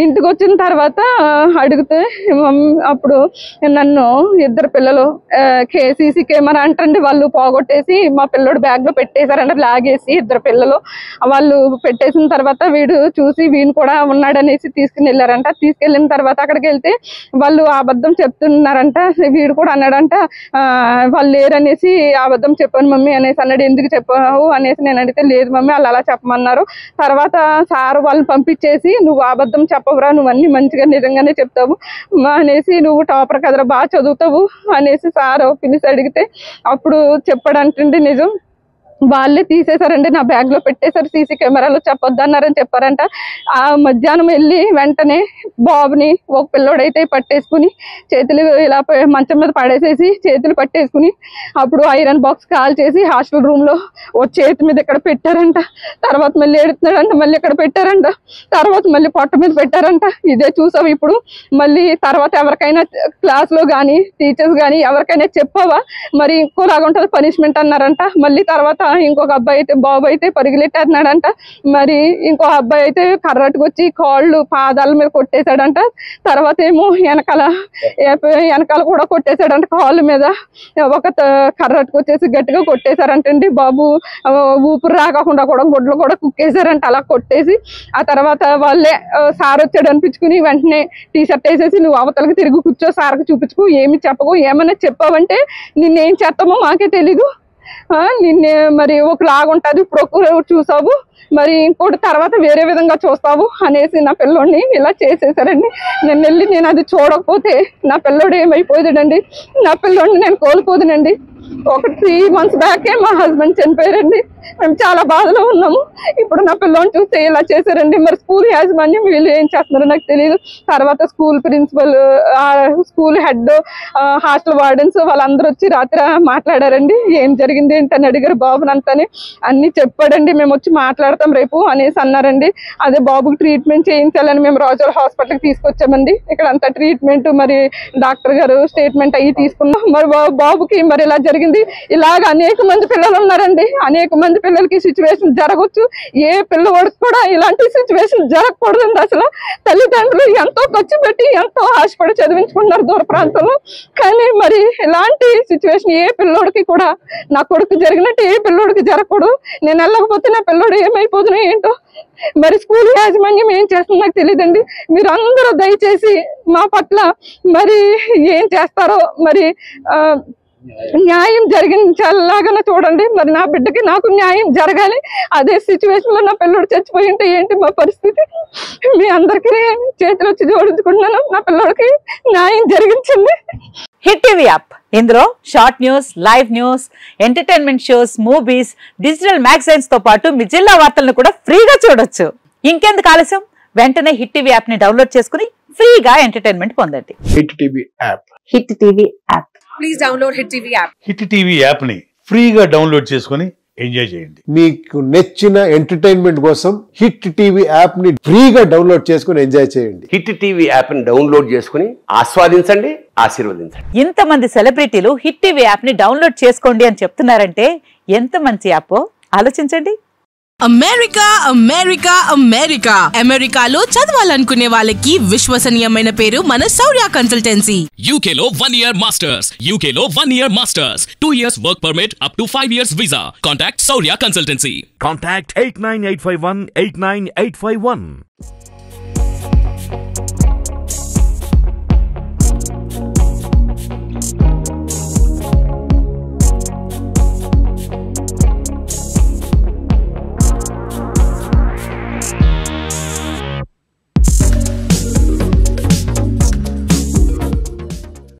ఇంటికి వచ్చిన తర్వాత అడిగితే అప్పుడు నన్ను ఇద్దరు పిల్లలు సీసీ కెమెరా అంటండి వాళ్ళు పోగొట్టేసి మా పిల్లోడు బ్యాగ్ లో పెట్టేశారంటే లాగేసి ఇద్దరు పిల్లలు వాళ్ళు పెట్టేసిన తర్వాత వీడు చూసి వీడు కూడా ఉన్నాడనేసి తీసుకుని వెళ్ళారంట. తీసుకెళ్ళిన తర్వాత అక్కడికి వెళ్తే వాళ్ళు అబద్ధం చెప్తున్నారంట. వీడు కూడా అన్నాడంట వాళ్ళు లేరనేసి అబద్ధం చెప్పాను మమ్మీ అనేసి అన్నాడు. ఎందుకు చెప్పావు అనేసి నేను అడిగితే లేదు మమ్మీ వాళ్ళు అలా చెప్పమన్నారు. తర్వాత సార్ వాళ్ళని పంపించేసి నువ్వు అబద్ధం చెప్పవురా, నువ్వు అన్ని మంచిగా నిజంగానే చెప్తావు అనేసి, నువ్వు టాపర్ కదరా బాగా చదువుతావు అనేసి సార్ పిలిచి అడిగితే అప్పుడు చెప్పాడంటండి నిజం. వాళ్ళే తీసేశారండి, నా బ్యాగ్ లో పెట్టేశారు, సీసీ కెమెరాలో చెప్పొద్దన్నారని చెప్పారంట. ఆ మధ్యాహ్నం వెళ్ళి వెంటనే బాబుని ఒక పిల్లోడైతే పట్టేసుకుని చేతులు ఇలా మంచం మీద పడేసేసి చేతులు పట్టేసుకుని అప్పుడు ఐరన్ బాక్స్ కాల్ చేసి హాస్టల్ రూమ్ లో ఓ చేతి మీద ఇక్కడ పెట్టారంట. తర్వాత మళ్ళీ ఎడుతున్నాడంట, మళ్ళీ ఇక్కడ పెట్టారంట. తర్వాత మళ్ళీ పొట్ట మీద పెట్టారంట. ఇదే చూసావు ఇప్పుడు. మళ్ళీ తర్వాత ఎవరికైనా క్లాస్ లో కానీ టీచర్స్ కానీ ఎవరికైనా చెప్పావా మరి ఇంకోలాగా ఉంటుంది పనిష్మెంట్ అన్నారంట. మళ్ళీ తర్వాత ఇంకొక అబ్బాయి అయితే బాబు అయితే పరిగెలెట్టేస్తున్నాడంట. మరి ఇంకో అబ్బాయి అయితే కర్రట్టుకొచ్చి కాళ్ళు పాదాల మీద కొట్టేశాడంట. తర్వాత ఏమో వెనకాల కూడా కొట్టేశాడంట, కాళ్ళ మీద ఒక కర్రట్టుకొచ్చేసి గట్టిగా కొట్టేశారంటండి. బాబు ఊపిరి రాకుండా కూడా గుడ్లు కూడా కుక్కేశారంట అలా కొట్టేసి. ఆ తర్వాత వాళ్ళే సార్ వచ్చాడు అనిపించుకుని వెంటనే టీ షర్ట్ వేసేసి నువ్వు అవతలకి తిరిగి కూర్చో, సార్కి చూపించుకో, ఏమి చెప్పకు, ఏమైనా చెప్పావంటే నిన్నేం చేస్తామో మాకే తెలీదు, నిన్నే మరి ఒకలాగా ఉంటుంది, ఇప్పుడు ఒక చూసావు మరి ఇంకోటి తర్వాత వేరే విధంగా చూస్తావు అనేసి నా పిల్లోడిని ఇలా చేసేసారండి. నేను అది చూడకపోతే నా పిల్లోడు ఏమైపోయాడండి, నా పిల్లోడిని నేను కోల్పోదునండి. ఒక 3 months బ్యాకే మా హస్బెండ్ చనిపోయారండి. మేము చాలా బాధలో ఉన్నాము. ఇప్పుడు నా పిల్లోని చూస్తే ఇలా చేశారండి. మరి స్కూల్ యాజమాన్యం వీళ్ళు ఏం చేస్తున్నారో నాకు తెలియదు. తర్వాత school principal, school head, hostel wardens వాళ్ళందరూ వచ్చి రాత్రి మాట్లాడారండి. ఏం జరిగింది ఏంటని అడిగారు బాబుని అంతని. అన్ని చెప్పాడండి. మేము వచ్చి మాట్లాడతాం రేపు అనేసి అన్నారండి. అదే బాబుకి ట్రీట్మెంట్ చేయించాలని మేము రాజోల్ హాస్పిటల్కి తీసుకొచ్చామండి. ఇక్కడ అంతా ట్రీట్మెంట్ మరి డాక్టర్ గారు స్టేట్మెంట్ అయ్యి తీసుకున్నాం. మరి బాబుకి మరి ఇలా జరిగింది. ఇలాగ అనేక మంది పిల్లలు ఉన్నారండి. అనేక మంది పిల్లలకి సిచ్యువేషన్ జరగవచ్చు. ఏ పిల్లవాడికి కూడా ఇలాంటి సిచ్యువేషన్ జరగకూడదండి. అసలు తల్లిదండ్రులు ఎంతో ఖర్చు పెట్టి ఎంతో ఆశపడి చదివించుకుంటున్నారు దూర ప్రాంతంలో. కానీ మరి ఇలాంటి సిచ్యువేషన్ ఏ పిల్లోడికి కూడా నా కొడుకు జరిగినట్టు ఏ పిల్లోడికి జరగకూడదు. నేను వెళ్ళకపోతే నా పిల్లోడు ఏమైపోతున్నా ఏంటో. మరి స్కూల్ యాజమాన్యం ఏం చేస్తుందో నాకు తెలియదండి. మీరు అందరూ దయచేసి మా పట్ల మరి ఏం చేస్తారో మరి న్యాయం జరిగించేలాగానే చూడండి. మరి నా బిడ్డకి నాకు న్యాయం జరగాలి. అదే సిచ్యువేషన్ లో నా పిల్లోడు చచ్చిపోయి ఉంటే ఏంటి మా పరిస్థితి? మీ అందరికీ చేతులు వచ్చి జోడించుకుంటున్నాను. నా పిల్లోడికి న్యాయం జరిగించండి. హిట్ టీవీ యాప్, ఇందులో short news, live news, entertainment shows, movies, digital magazines తో పాటు మీ జిల్లా వార్తలను కూడా ఫ్రీగా చూడొచ్చు. ఇంకెందుకు ఆలస్యం, వెంటనే హిట్ టీవీ యాప్ ని డౌన్లోడ్ చేసుకుని ఫ్రీగా ఎంటర్టైన్మెంట్ పొందండి. Hit TV app. Hit TV app. Please download hit TV app. Hit TV app ని ఫ్రీగా డౌన్లోడ్ చేసుకుని ఎంజాయ్ చేయండి. మీకు నచ్చిన ఎంటర్టైన్మెంట్ కోసం హిట్ టీవీ యాప్ ని ఫ్రీగా డౌన్లోడ్ చేసుకుని ఎంజాయ్ చేయండి. హిట్ టీవీ యాప్ ని డౌన్లోడ్ చేసుకుని ఆస్వాదించండి, ఆశీర్వదించండి. ఇంతమంది సెలబ్రిటీలు హిట్ టీవీ యాప్ ని డౌన్లోడ్ చేసుకోండి అని చెప్తున్నారంటే ఎంత మంచి యాప్ ఆలోచించండి. అమెరికా అమెరికా అమెరికా అమెరికాలో చదవాలనుకునే వాళ్ళకి విశ్వసనీయమైన పేరు మన శౌర్య కన్సల్టెన్సీ. UK లో 1 year masters, UK లో 1 year masters, 2 years work permit up to 5 years visa. Contact Shaurya Consultancy. Contact 89851 89851.